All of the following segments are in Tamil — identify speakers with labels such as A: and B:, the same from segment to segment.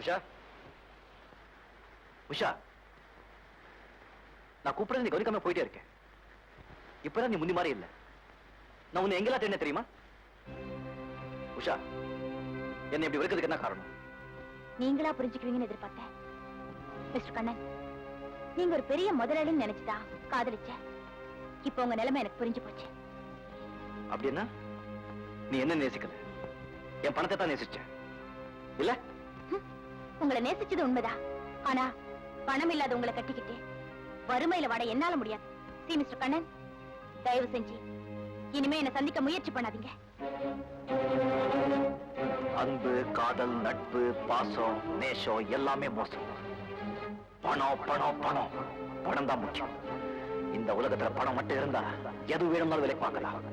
A: உஷா, உஷா, நான் கூப்பிடுறது நீ கவனிக்காம போயிட்டே இருக்கேன். இப்பதான் நீ முந்தி மாதிரி இல்ல. நான் உன்னை எங்கெல்லாம் தேடினேன் தெரியுமா? உஷா, என்னை இப்படி வெறுக்கிறதுக்கு என்ன காரணம்?
B: நீங்களா புரிஞ்சுக்குவீங்கன்னு எதிர்பார்த்தேன். மிஸ்டர் கண்ணன், நீங்க ஒரு பெரிய முதலாளின்னு நினைச்சுதான் காதலிச்சேன். இப்ப உங்க நிலைமை எனக்கு புரிஞ்சு போச்சு.
A: அப்படின்னா நீ என்ன நேசிக்கல, என் பணத்தை தான் நேசிச்ச இல்ல?
B: உங்களை நேசிச்சது உண்மைதான். ஆனா பணம் இல்லாத உங்களை கட்டிக்கிட்டு வறுமையில வாட என்னால முடியாது. சி மிஸ்டர் கண்ணன், தயவு செஞ்சு இனிமே என்ன சந்திக்க முயற்சி பண்ணாதீங்க.
A: அன்பு, காதல், நட்பு, பாசம், நேசம் எல்லாமே மோசம். பணம் பணம் பணம் பணம் தான் முக்கியம். இந்த உலகத்துல பணம் மட்டும் இருந்தா எது வேணும்னாலும் விலைக்கு வாங்கலாம்.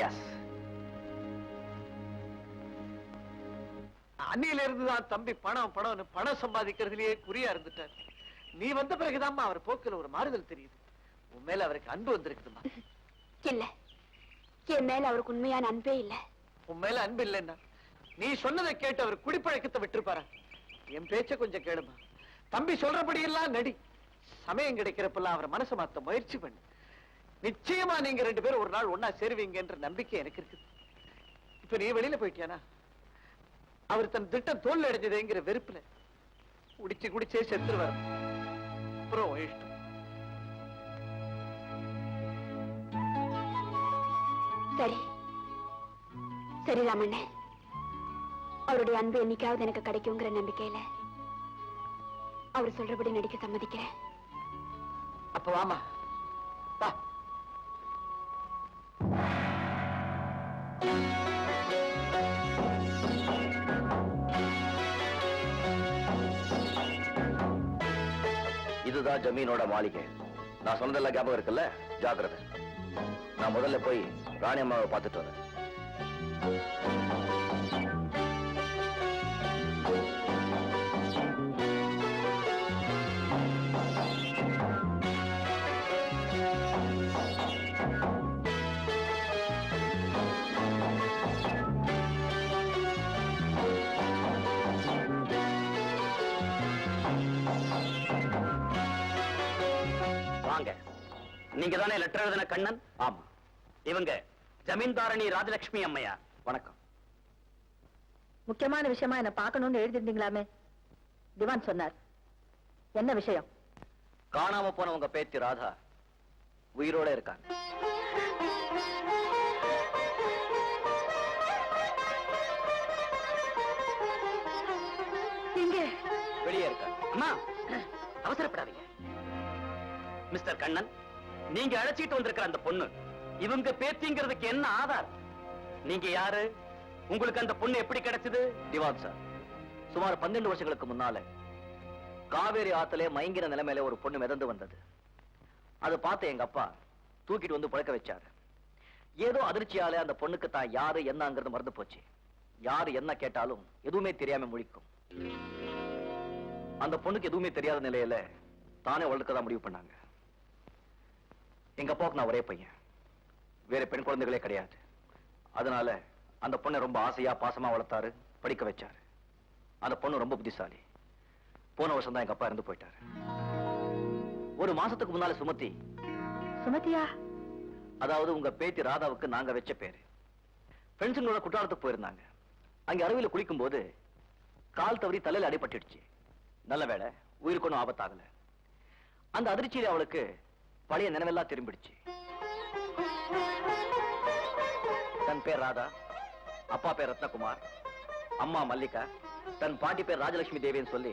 A: எஸ்.
C: அன்னியில இருந்துதான் தம்பி பணம் பணம்னு பணம் சம்பாதிக்கிறதுலயே குறியா இருந்துட்டார். நீ வந்த பிறகுதான் அவர் போக்குல ஒரு மாறுதல் தெரியுது. உன் மேல அவருக்கு அன்பு வந்திருக்குதுமா?
B: இல்ல, என் மேல அவருக்கு உண்மையான அன்பே இல்ல.
C: உன் மேல அன்பு இல்லைன்னா நீ சொன்னதை கேட்டு அவர் குடிப்பழக்கத்தை விட்டுருப்பாரா? என் பேச்ச கொஞ்சம் கேளுமா. தம்பி சொல்றபடி எல்லாம் நடி. சமயம் கிடைக்கிறப்பெல்லாம் அவர் மனசை மாத்த முயற்சி பண்ணு. நிச்சயமா நீங்க 2 பேரும் ஒரு நாள் ஒன்னா சேருவீங்கன்ற நம்பிக்கை எனக்கு இருக்குது. இப்ப நீ வெளியில போயிட்டியானா அவர் தன் திட்டம் தோல்வி அடைஞ்சதுங்கிற வெறுப்புல குடிச்சு குடிச்சே செத்துருவார். அப்புறம் இஷ்டம்.
B: சரி சரி ராமண்ணே, அவருடைய அன்பு என்னைக்காவது எனக்கு கிடைக்குங்கிற நம்பிக்கையில அவர் சொல்றபடி நடிக்க சம்மதிக்கிறேன்.
C: அப்ப வாமா வா.
A: இதுதான் ஜமீனோட மாளிகை. நான் சொன்னதெல்லாம் ஞாபகம் இருக்குல்ல? ஜாக்கிரதை. நான் முதல்ல போய் ராணி அம்மாவை பார்த்துட்டு வரேன். நீங்க தானே லெட்டர் எழுதின கண்ணன்? ஆமா. இவங்க ஜமீன்தாரணி ராஜலட்சுமி அம்மையா. வணக்கம்.
D: முக்கியமான விஷயமா என்ன பார்க்கணும்னு எழுதிருந்தீங்களாமே, திவான் சொன்னார். என்ன விஷயம்?
A: காணாம போன உங்க பேத்தி ராதா உயிரோட இருக்காங்க. வெளியே இருக்காங்க. அம்மா, அவசரப்படாதீங்க. மிஸ்டர் கண்ணன், நீங்க அழைச்சிட்டு வந்திருக்கிற அந்த பொண்ணு இவங்க பேத்திங்கிறதுக்கு என்ன ஆதாரம்? நீங்க யாரு? உங்களுக்கு அந்த பொண்ணு எப்படி கிடைச்சது? திவான் சார், சுமார் 12 வருஷங்களுக்கு முன்னால காவேரி ஆத்திலே மயங்கிற நிலைமையில ஒரு பொண்ணு மிதந்து வந்தது. அதை பார்த்து எங்க அப்பா தூக்கிட்டு வந்து பழக்க வச்சாரு. ஏதோ அதிர்ச்சியால அந்த பொண்ணுக்கு தான் யாரு என்னங்கிறது மறந்து போச்சு. யாரு என்ன கேட்டாலும் எதுவுமே தெரியாம முழிக்கும். அந்த பொண்ணுக்கு எதுவுமே தெரியாத நிலையில தானே வளர்க்கதான் முடிவு பண்ணாங்க. எங்க அப்பாவுக்கு நான் ஒரே பையன், வேற பெண் குழந்தைகளே கிடையாது. அதனால அந்த பொண்ணை ரொம்ப ஆசையா பாசமா வளர்த்தாரு, படிக்க வச்சாரு. அந்த பொண்ணு ரொம்ப புத்திசாலி. போன வருஷம் தான் எங்க அப்பா இறந்து போயிட்டாரு. ஒரு மாசத்துக்கு முன்னால சுமதி.
D: சுமதியா?
A: அதாவது உங்க பேத்தி ராதாவுக்கு நாங்க வச்ச பேரு. ஃப்ரெண்ட்ஸுங்களோட குற்றாலத்துக்கு போயிருந்தாங்க. அங்க அருவியில குளிக்கும் போது கால் தவறி தலையில அடிபட்டுடுச்சு. நல்ல வேளை உயிருக்கு ஒன்றும் ஆபத்தாகல. அந்த அதிர்ச்சியில அவளுக்கு பழைய நினைவெல்லாம் திரும்பிடுச்சு. தன் பேர் ராதா, அப்பா பேர் ரத்னகுமார், அம்மா மல்லிகா, தன் பாட்டி பேர் ராஜலட்சுமி தேவின்னு சொல்லி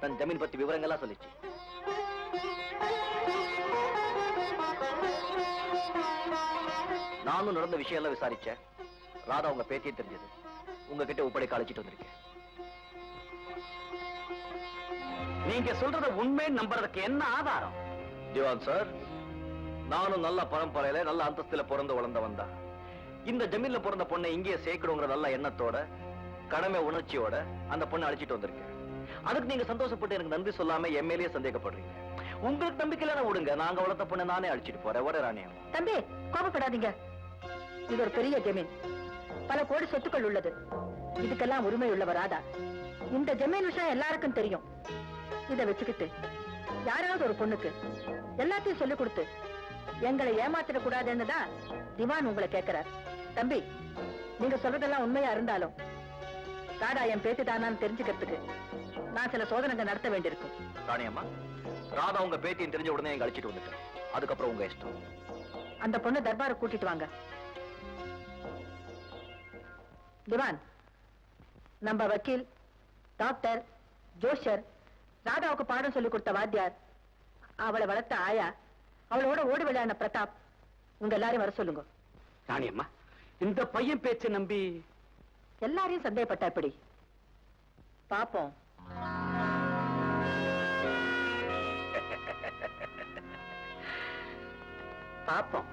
A: தன் ஜமீன் பத்தி விவரங்கள்லாம் சொல்லிச்சு. நானும் நடந்த விஷயம் எல்லாம் விசாரிச்சேன். ராதா உங்க பேத்தியே தெரிஞ்சது. உங்ககிட்ட ஒப்படைக்க அழைச்சிட்டு வந்திருக்கேன். நீங்க சொல்றத உண்மை நம்புறதுக்கு என்ன ஆதாரம்? திவான் சார், நானும் நல்ல பரம்பரையில நல்ல அந்தஸ்துல பிறந்து வளர்ந்தவன் தான். இந்த ஜமீன்ல பிறந்த பொண்ணை இங்கே சேர்க்கணுங்கிற நல்ல எண்ணத்தோட, கடமை உணர்ச்சியோட அந்த பொண்ணை அழைச்சிட்டு வந்திருக்கேன். அதுக்கு நீங்க சந்தோஷப்பட்டு எனக்கு நன்றி சொல்லாம எம்எல்ஏ சந்தேகப்படுறீங்க. உங்களுக்கு நம்பிக்கையில விடுங்க, நாங்க வளர்த்த பொண்ணை நானே அழைச்சிட்டு போறேன். வர ராணியம்.
D: தம்பி, கோபப்படாதீங்க. இது ஒரு பெரிய ஜமீன், பல கோடி சொத்துக்கள் உள்ளது. இதுக்கெல்லாம் உரிமை உள்ளவர் ராதா. இந்த ஜமீன் விஷயம் எல்லாருக்கும் தெரியும். இத வச்சுக்கிட்டு யாராவது ஒரு பொண்ணுக்கு எல்லாத்தையும் சொல்லிக் கொடுத்து எங்களை ஏமாத்திட கூடாதுன்னு தான் திவான் உங்களை கேட்கிறார். தம்பி, நீங்க சொல்றதெல்லாம் உண்மையா இருந்தாலும் ராதா என் பேத்தி தானான்னு தெரிஞ்சுக்கிறதுக்கு நான் சில சோதனைகள் நடத்த வேண்டியிருக்கும்.
E: ராணியம்மா, ராதா உங்க பேத்தியும் தெரிஞ்ச உடனே எங்க அழைச்சிட்டு வந்துட்டேன். அதுக்கப்புறம் உங்க இஷ்டம்.
D: அந்த பொண்ணு தர்பாரை கூட்டிட்டு வாங்க. திவான், நம்ம வக்கீல், டாக்டர், ஜோஷர், ராதாவுக்கு பாடம் சொல்லி கொடுத்த வாத்தியார், அவளை வளர்த்த ஆயா, அவளோட ஓடி விளையாடின பிரதாப், உங்க எல்லாரையும் வர சொல்லுங்க.
A: ராணியம்மா, இந்த பையன் பேச்சை நம்பி
D: எல்லாரையும் சந்தேகப்பட்ட எப்படி பாப்போம்.
A: பாப்போம்.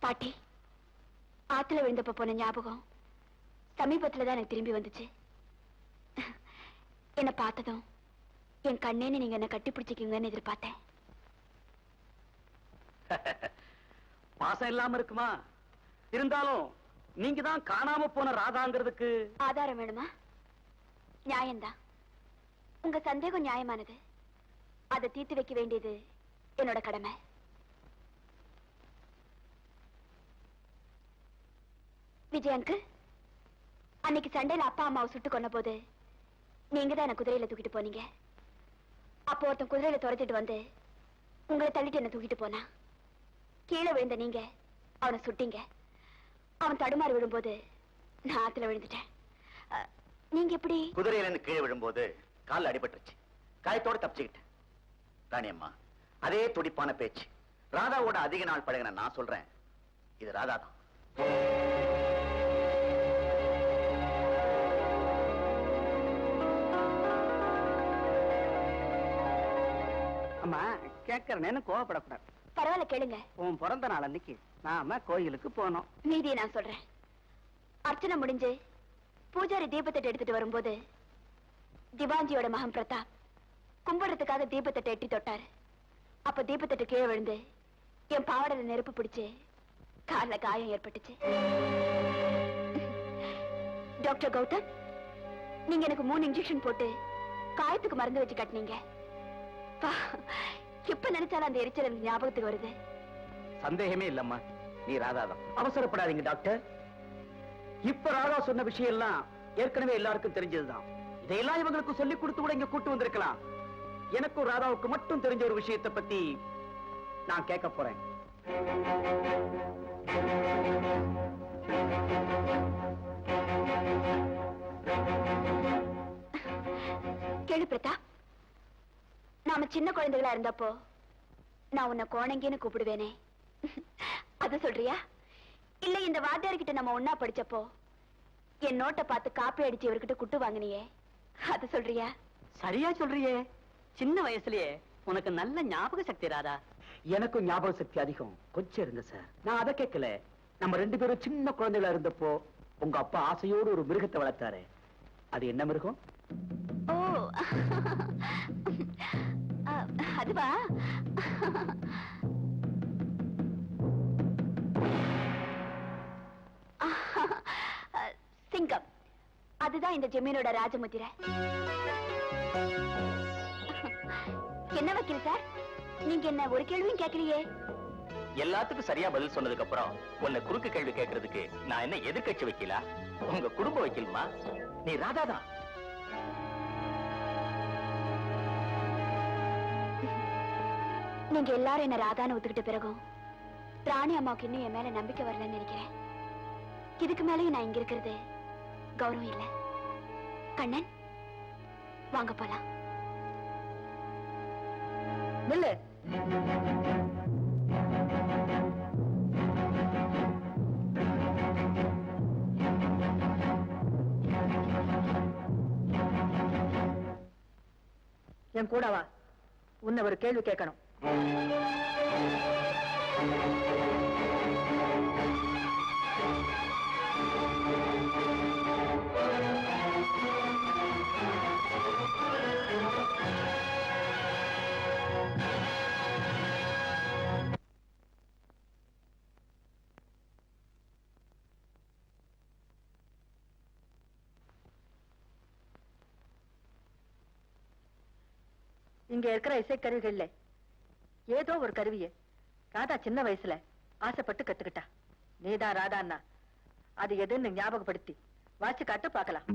B: பாட்டி, ஆத்துல விழுந்தப்ப போன ஞாபகம் சமீபத்துலதான் எனக்கு திரும்பி வந்துச்சு. என்ன பார்த்ததும் என் கண்ணேன்னு நீங்க என்ன கட்டி பிடிச்சிக்கீங்கன்னு எதிர்பார்த்தேன்.
A: பாசம் இல்லாம இருக்குமா? இருந்தாலும் நீங்க தான் காணாம போன ராதாங்கிறதுக்கு
B: ஆதாரம் வேணுமா? நியாயம்தான். உங்க சந்தேகம் நியாயமானது. அதை தீர்த்து வைக்க வேண்டியது என்னோட கடமை. விஜயனுக்கு அன்னைக்கு சண்டையில அப்பா அம்மாவை சுட்டு கொன்ன போது நீங்க தான் என்ன குதிரையில தூக்கிட்டு போனீங்க. அப்போ ஒருத்தன் குதிரையில துரத்திட்டு வந்து உங்களை தள்ளிட்டு என்ன தூக்கிட்டு போனா. கீழே விழுந்த நீங்க அவனை சுட்டீங்க. அவன் தடுமாறி விழும்போது நான் ஆத்துல விழுந்துட்டேன். நீங்க எப்படி?
E: குதிரையில இருந்து கீழே விழும்போது கால்ல அடிபட்டுருச்சு. காயத்தோட தப்பிச்சுக்கிட்டேன். ராணியம்மா, அதே துடிப்பான பேச்சு. ராதாவோட அதிக நாள் பழகின நான் சொல்றேன், இது ராதா தான்.
A: அம்மா, கேட்கறேன்னு கோவப்படக்கூடாது.
B: பரவாயில்ல, கேளுங்க.
A: உன் பிறந்த நாள் அன்னைக்கு நாம கோயிலுக்கு போனோம்.
B: மீதியை நான் சொல்றேன். அர்ச்சனை முடிஞ்சு பூஜாரி தீபத்தட்டை எடுத்துட்டு வரும்போது திவாஞ்சியோட மகன் பிரதாப் கும்பிடுறதுக்காக தீபத்தட்டை எட்டி தொட்டாரு. அப்ப தீபத்தட்டு கீழே விழுந்து என் பாவாடையில நெருப்பு பிடிச்சு கால்ல காயம் ஏற்பட்டுச்சு. டாக்டர் கௌதம், நீங்க எனக்கு 3 இன்ஜெக்ஷன் போட்டு காயத்துக்கு மருந்து வச்சு கட்டினீங்க. இப்ப நினைச்சாலும் அந்த எரிச்சல் எனக்கு ஞாபகத்துக்கு வருது.
A: சந்தேகமே இல்லம்மா, நீ ராதா தான். அவசரப்படாதீங்க டாக்டர். இப்ப ராதா சொன்ன விஷயம் எல்லாம் ஏற்கனவே எல்லாருக்கும் தெரிஞ்சதுதான். இதையெல்லாம் இவங்களுக்கு சொல்லி கொடுத்து கூட இங்க கூட்டு வந்திருக்கலாம். எனக்கும் ராதாவுக்கு மட்டும் தெரிஞ்ச ஒரு விஷயத்தை பத்தி நான் கேட்க போறேன்.
B: கேளு பிரதாப், நாம சின்ன குழந்தைகளா இருந்தப்போ நான் உன்னை கோணங்கின்னு கூப்பிடுவேனே, அது சொல்றியா? இல்ல இந்த வாத்தியார்கிட்ட நம்ம ஒன்னா படிச்சப்போ என் நோட்டை பார்த்து காப்பி அடிச்சு இவர்கிட்ட குட்டு வாங்கினியே, அது சொல்றியா?
F: சரியா சொல்றியே. சின்ன வயசுலயே உனக்கு நல்ல ஞாபக சக்தி ராதா.
A: எனக்கும் ஞாபக சக்தி அதிகம் கொஞ்சம் இருங்க சார். நான் அதை கேட்கல. நம்ம 2 பேரும் சின்ன குழந்தைகளா இருந்தப்போ உங்க அப்பா ஆசையோடு ஒரு மிருகத்தை வளர்த்தாரு. அது என்ன மிருகம்?
B: ஓ, அதுவா? சிங்கம். அதுதான் இந்த ஜமீனோட ராஜமுத்திரை. என்ன வக்கீல் சார், நீங்க என்ன ஒரு கேள்வியும் கேட்கலையே?
A: எல்லாத்துக்கும் சரியா பதில் சொன்னதுக்கு அப்புறம் உன்னை குறுக்கு கேள்வி கேட்கறதுக்கு நான் என்ன எதிர்க்கட்சி வைக்கலா? உங்க குடும்ப வைக்கலுமா? நீ ராதாதான்.
B: நீங்க எல்லாரும் என்ன ராதான்னு ஒத்துக்கிட்ட பிறகும் ராணி அம்மாவுக்கு இன்னும் என் மேல நம்பிக்கை வரலன்னு நினைக்கிறேன். இதுக்கு மேலேயும் நான் இங்க இருக்கிறது கௌரவம் இல்ல. கண்ணன், வாங்க போலாம்.
D: நில்லு. என் கூட வா. உன்னை ஒரு கேள்வி கேட்கணும். இங்க இருக்கிற இசைக்கருவிகள்ல ஏதோ ஒரு கருவியை ராதா சின்ன வயசுல ஆசைப்பட்டு கத்துக்கிட்டா. நீதான் ராதான்னா அது எதுன்னு ஞாபகப்படுத்தி வாசி காட்டு பார்க்கலாம்.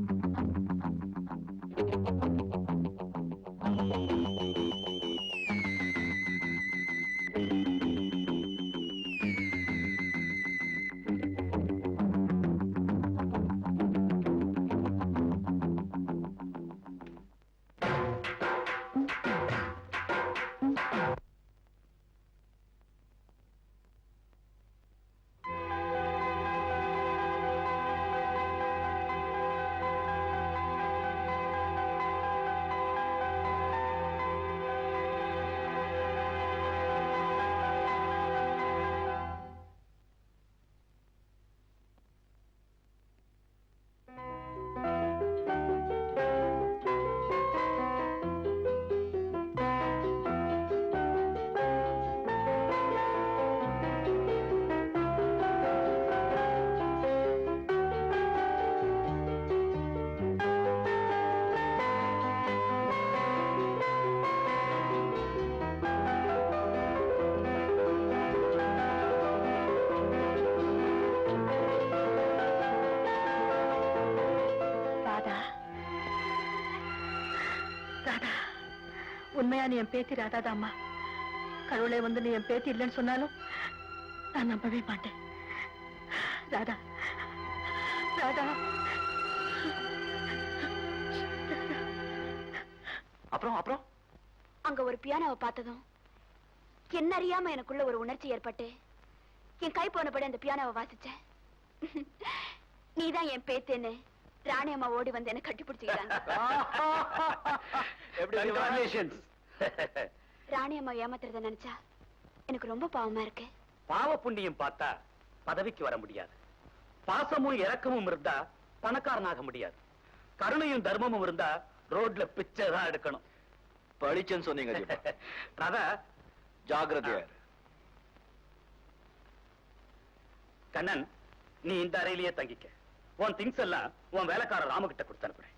D: உண்மையா நீ என் பேத்தி ராதாதாம்மா. கடவுளை வந்து நீ என் பேத்தி இல்லைன்னு சொன்னாலும் நான் நம்பவே மாட்டேன். ராதா, ராதா.
A: அப்புறம் அப்புறம்
B: அங்க ஒரு பியானோவை பார்த்ததும் என்ன அறியாம எனக்குள்ள ஒரு உணர்ச்சி ஏற்பட்டு என் கை போனபடி அந்த பியானோவை வாசிச்சேன். நீதான் என் பேத்தேன்னு ராணி அம்மா ஓடி வந்து என்ன கட்டி பிடிச்சுக்கிறாங்க. ராணி அம்மா ஏமாத்துறத நினைச்சா எனக்கு ரொம்ப பாவமா இருக்கு.
A: பாவ புண்ணியம் பார்த்தா பதவிக்கு வர முடியாது. பாசமும் இரக்கமும் இருந்தா பணக்காரனாக முடியாது. கருணையும் தர்மமும் இருந்தா ரோட்ல பிச்சை தான் எடுக்கணும்.
E: பழிச்சன்னு சொன்னீங்க.
A: ராதா,
E: ஜாகிரதையா.
A: கண்ணன், நீ இந்த அறையிலேயே தங்கிக்க. உன் திங்ஸ் எல்லாம் உன் வேலைக்காரர் ராமகிட்ட கொடுத்து அனுப்புறேன்.